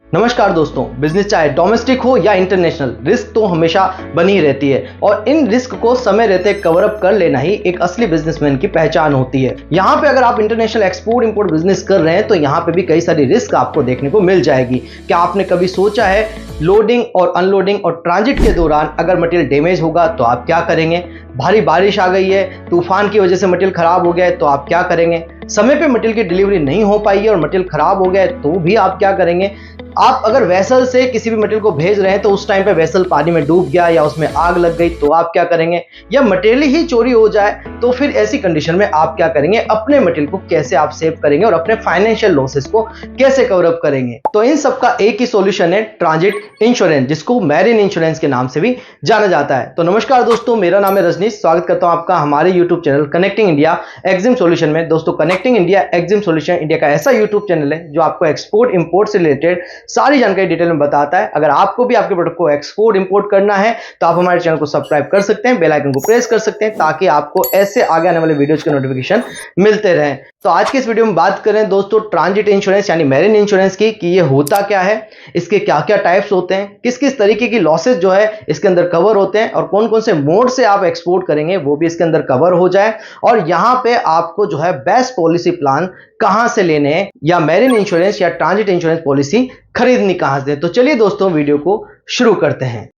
नमस्कार दोस्तों, बिजनेस चाहे डोमेस्टिक हो या इंटरनेशनल, रिस्क तो हमेशा बनी रहती है और इन रिस्क को समय रहते कवर अप कर लेना ही एक असली बिजनेसमैन की पहचान होती है। यहाँ पे अगर आप इंटरनेशनल एक्सपोर्ट इंपोर्ट बिजनेस कर रहे हैं तो यहाँ पे भी कई सारी रिस्क आपको देखने को मिल जाएगी। क्या आपने कभी सोचा है लोडिंग और अनलोडिंग और ट्रांजिट के दौरान अगर मटेरियल डैमेज होगा तो आप क्या करेंगे? भारी बारिश आ गई है, तूफान की वजह से मटेरियल खराब हो गया है तो आप क्या करेंगे? समय पे मटेरियल की डिलीवरी नहीं हो पाई है और मटेरियल खराब हो गया है तो भी आप क्या करेंगे? आप अगर वेसल से किसी भी मटेरियल को भेज रहे हैं तो उस टाइम पे वेसल पानी में डूब गया या उसमें आग लग गई तो आप क्या करेंगे? या मटेरियल ही चोरी हो जाए तो फिर ऐसी कंडीशन में आप क्या करेंगे? अपने मटेरियल को कैसे आप सेव करेंगे और अपने फाइनेंशियल लॉसेस को कैसे कवर अप करेंगे? तो इन सब का एक ही सॉल्यूशन है ट्रांजिट इंश्योरेंस, जिसको मैरिन इंश्योरेंस के नाम से भी जाना जाता है। तो नमस्कार दोस्तों, मेरा नाम है रजनीश, स्वागत करता हूं आपका हमारे YouTube channel connecting India Exim solution में। दोस्तों, connecting India Exim solution India का ऐसा यूट्यूब चैनल है जो आपको एक्सपोर्ट इंपोर्ट से रिलेटेड सारी जानकारी डिटेल में बताता है। अगर आपको भी आपके प्रोडक्ट को एक्सपोर्ट इंपोर्ट करना है तो आप हमारे चैनल को सब्सक्राइब कर सकते हैं, बेल आइकन को प्रेस कर सकते हैं ताकि आपको ऐसे आगे आने वाले वीडियोज के नोटिफिकेशन मिलते रहें। तो आज के इस वीडियो में बात करें दोस्तों ट्रांजिट इंश्योरेंस यानी मैरिन इंश्योरेंस की, कि ये होता क्या है, इसके क्या क्या टाइप्स होते हैं, किस किस तरीके की लॉसेस जो है इसके अंदर कवर होते हैं और कौन कौन से मोड से आप एक्सपोर्ट करेंगे वो भी इसके अंदर कवर हो जाए, और यहां पे आपको जो है बेस्ट पॉलिसी प्लान कहां से लेने हैं या मैरिन इंश्योरेंस या ट्रांजिट इंश्योरेंस पॉलिसी खरीदनी कहां से। तो चलिए दोस्तों वीडियो को शुरू करते हैं।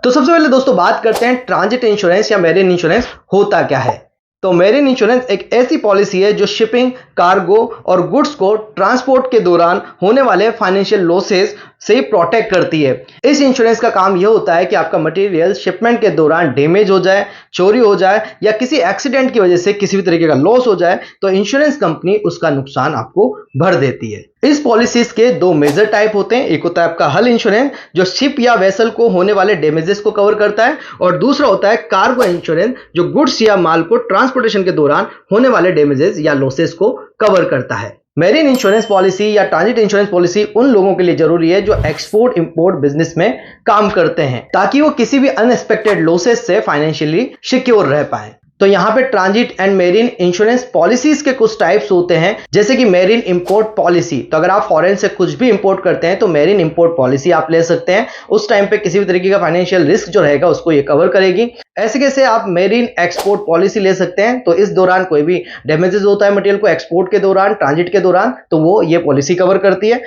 तो सबसे पहले दोस्तों बात करते हैं ट्रांजिट इंश्योरेंस या मैरिन इंश्योरेंस होता क्या है। तो मैरिन इंश्योरेंस एक ऐसी पॉलिसी है जो शिपिंग, कार्गो और गुड्स को ट्रांसपोर्ट के दौरान होने वाले फाइनेंशियल लॉसेस से प्रोटेक्ट करती है। इस इंश्योरेंस का काम यह होता है कि आपका मटेरियल शिपमेंट के दौरान डैमेज हो जाए, चोरी हो जाए या किसी एक्सीडेंट की वजह से किसी भी तरीके का लॉस हो जाए तो इंश्योरेंस कंपनी उसका नुकसान आपको भर देती है। इस पॉलिसीज के दो मेजर टाइप होते हैं, एक होता है आपका हल इंश्योरेंस जो शिप या वेसल को होने वाले डैमेजेस को कवर करता है, और दूसरा होता है कार्गो इंश्योरेंस जो गुड्स या माल को ट्रांसपोर्टेशन के दौरान होने वाले डैमेजेस या लॉसेस को कवर करता है। मैरिन इंश्योरेंस पॉलिसी या ट्रांजिट इंश्योरेंस पॉलिसी उन लोगों के लिए जरूरी है जो एक्सपोर्ट इंपोर्ट बिजनेस में काम करते हैं ताकि वो किसी भी अनएक्सपेक्टेड लॉसेस से फाइनेंशियली सिक्योर रह पाए। तो यहाँ पे transit and marine insurance policies के कुछ टाइप्स होते हैं, जैसे कि मैरिन इंपोर्ट पॉलिसी। तो अगर आप फॉरेन से कुछ भी इंपोर्ट करते हैं तो मैरिन इंपोर्ट पॉलिसी आप ले सकते हैं। उस टाइम पे किसी भी तरीके का फाइनेंशियल रिस्क जो रहेगा उसको ये कवर करेगी। ऐसे कैसे आप मैरिन एक्सपोर्ट पॉलिसी ले सकते हैं, तो इस दौरान कोई भी डैमेजेस होता है मटेरियल को एक्सपोर्ट के दौरान, ट्रांजिट के दौरान, तो वो ये पॉलिसी कवर करती है।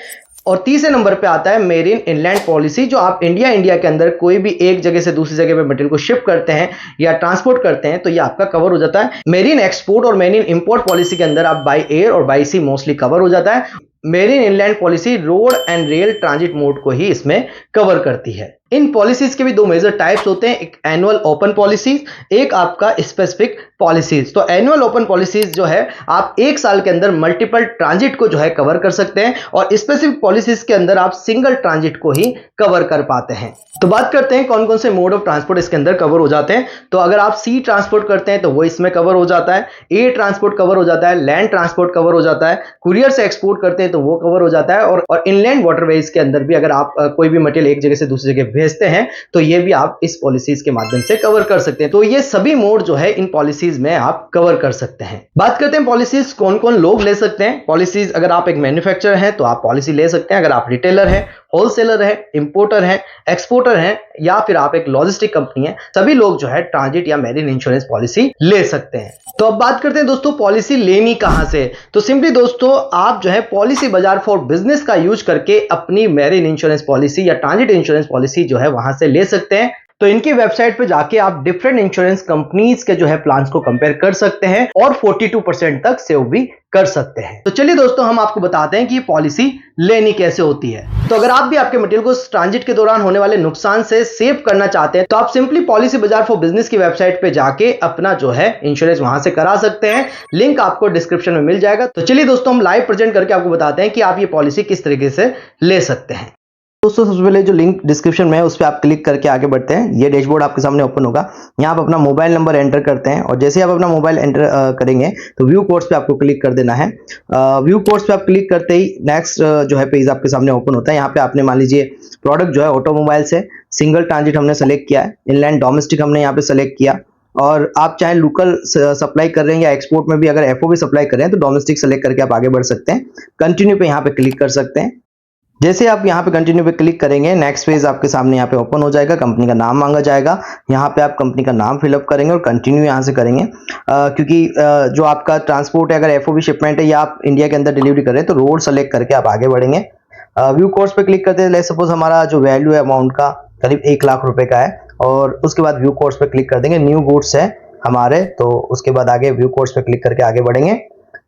और तीसरे नंबर पे आता है मेरिन इनलैंड पॉलिसी, जो आप इंडिया के अंदर कोई भी एक जगह से दूसरी जगह पे मटेरियल को शिप करते हैं या ट्रांसपोर्ट करते हैं तो ये आपका कवर हो जाता है। मेरिन एक्सपोर्ट और मेरिन इंपोर्ट पॉलिसी के अंदर आप बाय एयर और बाय सी मोस्टली कवर हो जाता है। Marine inland policy road and rail transit mode को ही इसमें कवर करती है। इन पॉलिसीज के भी दो मेजर टाइप्स होते हैं, एक एनुअल ओपन पॉलिसीज, एक आपका स्पेसिफिक पॉलिसीज। तो एनुअल ओपन पॉलिसीज जो है आप एक साल के अंदर मल्टीपल ट्रांजिट को जो है कवर कर सकते हैं, और स्पेसिफिक पॉलिसीज के अंदर आप सिंगल ट्रांजिट को ही कवर कर पाते हैं। तो बात करते हैं कौन कौन से मोड ऑफ ट्रांसपोर्ट इसके अंदर कवर हो जाते हैं। तो अगर आप सी ट्रांसपोर्ट करते हैं तो वो इसमें कवर हो जाता है, एयर ट्रांसपोर्ट कवर हो जाता है, लैंड ट्रांसपोर्ट कवर हो जाता है, कुरियर से एक्सपोर्ट करते हैं तो वो कवर हो जाता है, और इनलैंड वाटरवेज के अंदर भी अगर आप कोई भी मटेरियल एक जगह से दूसरी जगह भेजते हैं तो ये भी आप इस पॉलिसीज के माध्यम से कवर कर सकते हैं। तो ये सभी मोड जो है इन पॉलिसीज में आप कवर कर सकते हैं। बात करते हैं पॉलिसीज कौन कौन लोग ले सकते हैं। पॉलिसीज अगर आप एक मैन्युफैक्चरर हैं तो आप पॉलिसी ले सकते हैं, अगर आप रिटेलर हैं, होलसेलर है, इंपोर्टर है, एक्सपोर्टर है, या फिर आप एक लॉजिस्टिक कंपनी है, सभी लोग जो है ट्रांजिट या मैरिन इंश्योरेंस पॉलिसी ले सकते हैं। तो अब बात करते हैं दोस्तों पॉलिसी लेनी कहां से। तो सिंपली दोस्तों आप जो है पॉलिसी बाजार फॉर बिजनेस का यूज करके अपनी मैरिन इंश्योरेंस पॉलिसी या ट्रांजिट इंश्योरेंस पॉलिसी जो है वहां से ले सकते हैं। तो इनकी वेबसाइट पे जाके आप डिफरेंट इंश्योरेंस कंपनीज के जो है प्लान्स को कंपेयर कर सकते हैं और 42% तक सेव भी कर सकते हैं। तो चलिए दोस्तों हम आपको बताते हैं कि ये पॉलिसी लेनी कैसे होती है। तो अगर आप भी आपके मटेरियल को ट्रांजिट के दौरान होने वाले नुकसान से सेव करना चाहते हैं तो आप सिंपली पॉलिसी बाजार फॉर बिजनेस की वेबसाइट पे जाके अपना जो है इंश्योरेंस वहां से करा सकते हैं। लिंक आपको डिस्क्रिप्शन में मिल जाएगा। तो चलिए दोस्तों हम लाइव प्रेजेंट करके आपको बताते हैं कि आप ये पॉलिसी किस तरीके से ले सकते हैं। दोस्तों सबसे पहले जो लिंक डिस्क्रिप्शन में है उस पर आप क्लिक करके आगे बढ़ते हैं। ये डैशबोर्ड आपके सामने ओपन होगा। यहाँ आप अपना मोबाइल नंबर एंटर करते हैं और जैसे आप अपना मोबाइल एंटर करेंगे तो व्यू कोड्स पे आपको क्लिक कर देना है। व्यू कोड्स पे आप क्लिक करते ही नेक्स्ट जो है पेज आपके सामने ओपन होता है। यहाँ पे आपने मान लीजिए प्रोडक्ट जो है ऑटोमोबाइल्स है सिंगल ट्रांजिट हमने सेलेक्ट किया है, इनलैंड डोमेस्टिक हमने यहाँ पे सेलेक्ट किया, और आप चाहे लोकल सप्लाई कर रहे हैं या एक्सपोर्ट में भी अगर एफओबी सप्लाई कर रहे हैं तो डोमेस्टिक सेलेक्ट करके आप आगे बढ़ सकते हैं। कंटिन्यू पे यहाँ पे क्लिक कर सकते हैं। जैसे आप यहाँ पे कंटिन्यू पे क्लिक करेंगे, नेक्स्ट पेज आपके सामने यहाँ पे ओपन हो जाएगा। कंपनी का नाम मांगा जाएगा, यहाँ पे आप कंपनी का नाम फिलअप करेंगे और कंटिन्यू यहाँ से करेंगे। क्योंकि जो आपका ट्रांसपोर्ट है, अगर एफओबी शिपमेंट है या आप इंडिया के अंदर डिलीवरी कर रहे हैं तो रोड सेलेक्ट करके आप आगे बढ़ेंगे। व्यू कोर्स पे क्लिक करते हैं। लेट्स सपोज हमारा जो वैल्यू है अमाउंट का करीब 1 लाख रुपए का है, और उसके बाद व्यू कोर्स पे क्लिक कर देंगे। न्यू गुड्स है हमारे, तो उसके बाद आगे व्यू कोर्स पे क्लिक करके आगे बढ़ेंगे।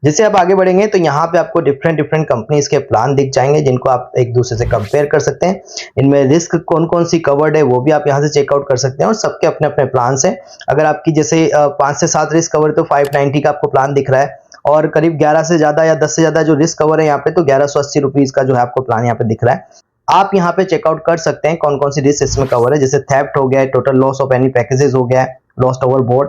जैसे आप आगे बढ़ेंगे तो यहाँ पे आपको डिफरेंट कंपनीज के प्लान दिख जाएंगे, जिनको आप एक दूसरे से कंपेयर कर सकते हैं। इनमें रिस्क कौन कौन सी कवर्ड है वो भी आप यहाँ से चेकआउट कर सकते हैं, और सबके अपने अपने प्लान है। अगर आपकी जैसे 5 से 7 रिस्क कवर तो 590 का आपको प्लान दिख रहा है, और करीब 11 से ज्यादा या 10 से ज्यादा जो रिस्क कवर है यहाँ पे तो 1180 रुपीज का जो है आपको प्लान यहाँ पे दिख रहा है। आप यहाँ पे चेकआउट कर सकते हैं कौन कौन सी रिस्क इसमें कवर है, जैसे थेफ्ट हो गया, total loss of any packages हो गया, लॉस्ट ओवर बोर्ड,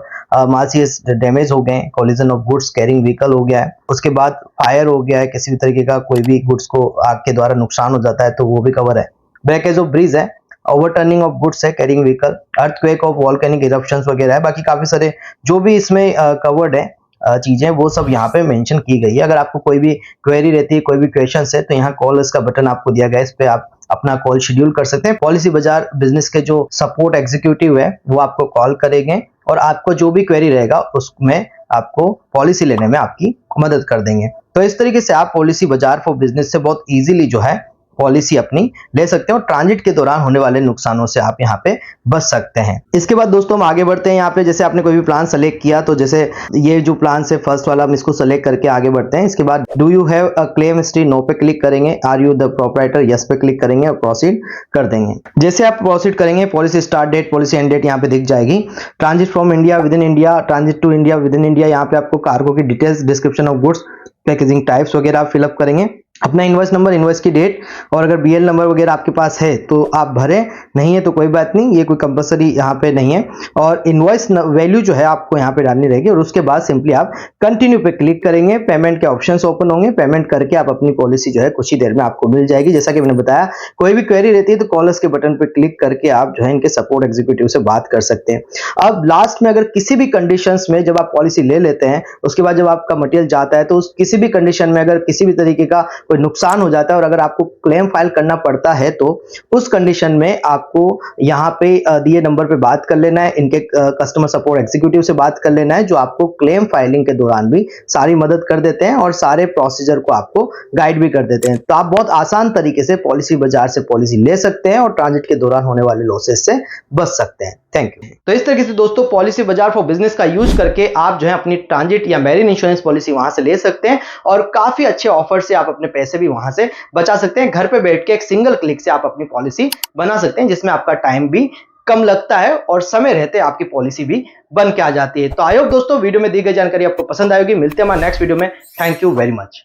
मासियस डैमेज हो गए, collision of goods carrying vehicle हो गया है, उसके बाद फायर हो गया है, किसी भी तरीके का कोई भी गुड्स को आग के द्वारा नुकसान हो जाता है तो वो भी कवर है, ब्रेकेज ऑफ ब्रिज है, ओवरटर्निंग ऑफ गुड्स है, carrying vehicle, earthquake of volcanic eruptions वगैरह है। बाकी काफी सारे जो भी इसमें कवर्ड है चीजें वो सब यहाँ पे मेंशन की गई है। अगर आपको कोई भी क्वेरी रहती है, कोई भी क्वेश्चन है, तो यहाँ कॉल इसका बटन आपको दिया गया है, इस पे आप अपना कॉल शेड्यूल कर सकते हैं। पॉलिसी बाजार बिजनेस के जो सपोर्ट एग्जीक्यूटिव है वो आपको कॉल करेंगे, और आपको जो भी क्वेरी रहेगा उसमें आपको पॉलिसी लेने में आपकी मदद कर देंगे। तो इस तरीके से आप पॉलिसी बाजार फॉर बिजनेस से बहुत इजीली जो है पॉलिसी अपनी ले सकते हैं, और ट्रांजिट के दौरान होने वाले नुकसानों से आप यहाँ पे बच सकते हैं। इसके बाद दोस्तों हम आगे बढ़ते हैं। यहाँ पे जैसे आपने कोई भी प्लान सेलेक्ट किया, तो जैसे ये जो प्लान से फर्स्ट वाला हम इसको सेलेक्ट करके आगे बढ़ते हैं। इसके बाद do you have a claim history, no पे क्लिक करेंगे। Are you the proprietor, yes पे क्लिक करेंगे और प्रोसीड कर देंगे। जैसे आप प्रोसीड करेंगे, policy start date, policy end date यहाँ पे दिख जाएगी। Transit from India, within India, transit to India, within India, यहाँ पे आपको कार्गो की details, description of goods, packaging types वगैरह आप फिलअप करेंगे। अपना इनवॉइस नंबर, इनवॉइस की डेट, और अगर बीएल नंबर वगैरह आपके पास है तो आप भरें, नहीं है तो कोई बात नहीं, ये कोई कंपलसरी यहाँ पे नहीं है। और इनवॉइस वैल्यू जो है आपको यहाँ पे डालनी रहेगी, और उसके बाद सिंपली आप कंटिन्यू पे क्लिक करेंगे। पेमेंट के ऑप्शंस ओपन होंगे, पेमेंट करके आप अपनी पॉलिसी जो है कुछ ही देर में आपको मिल जाएगी। जैसा कि मैंने बताया, कोई भी क्वेरी रहती है तो कॉलर्स के बटन पे क्लिक करके आप जो है इनके सपोर्ट एग्जीक्यूटिव से बात कर सकते हैं। अब लास्ट में अगर किसी भी कंडीशंस में जब आप पॉलिसी ले लेते हैं, उसके बाद जब आपका मटेरियल जाता है, तो उस किसी भी कंडीशन में अगर किसी भी तरीके का कोई नुकसान हो जाता है और अगर आपको क्लेम फाइल करना पड़ता है, तो उस कंडीशन में आपको यहाँ पे दिए नंबर पे बात कर लेना है, इनके कस्टमर सपोर्ट एग्जीक्यूटिव से बात कर लेना है, जो आपको क्लेम फाइलिंग के दौरान भी सारी मदद कर देते हैं और सारे प्रोसीजर को आपको गाइड भी कर देते हैं। तो आप बहुत आसान तरीके से पॉलिसी बाजार से पॉलिसी ले सकते हैं और ट्रांजिट के दौरान होने वाले लॉसेस से बच सकते हैं। Thank you. तो इस तरीके से दोस्तों पॉलिसी बाजार फॉर बिजनेस का यूज करके आप जो है अपनी ट्रांजिट या मैरिन इंश्योरेंस पॉलिसी वहां से ले सकते हैं, और काफी अच्छे ऑफर से आप अपने पैसे भी वहां से बचा सकते हैं। घर पे बैठ के एक सिंगल क्लिक से आप अपनी पॉलिसी बना सकते हैं, जिसमें आपका टाइम भी कम लगता है और समय रहते आपकी पॉलिसी भी बन के आ जाती है। तो आई होप दोस्तों वीडियो में दी गई जानकारी आपको पसंद आएगी। मिलते हैं हमारे नेक्स्ट वीडियो में। Thank you very much.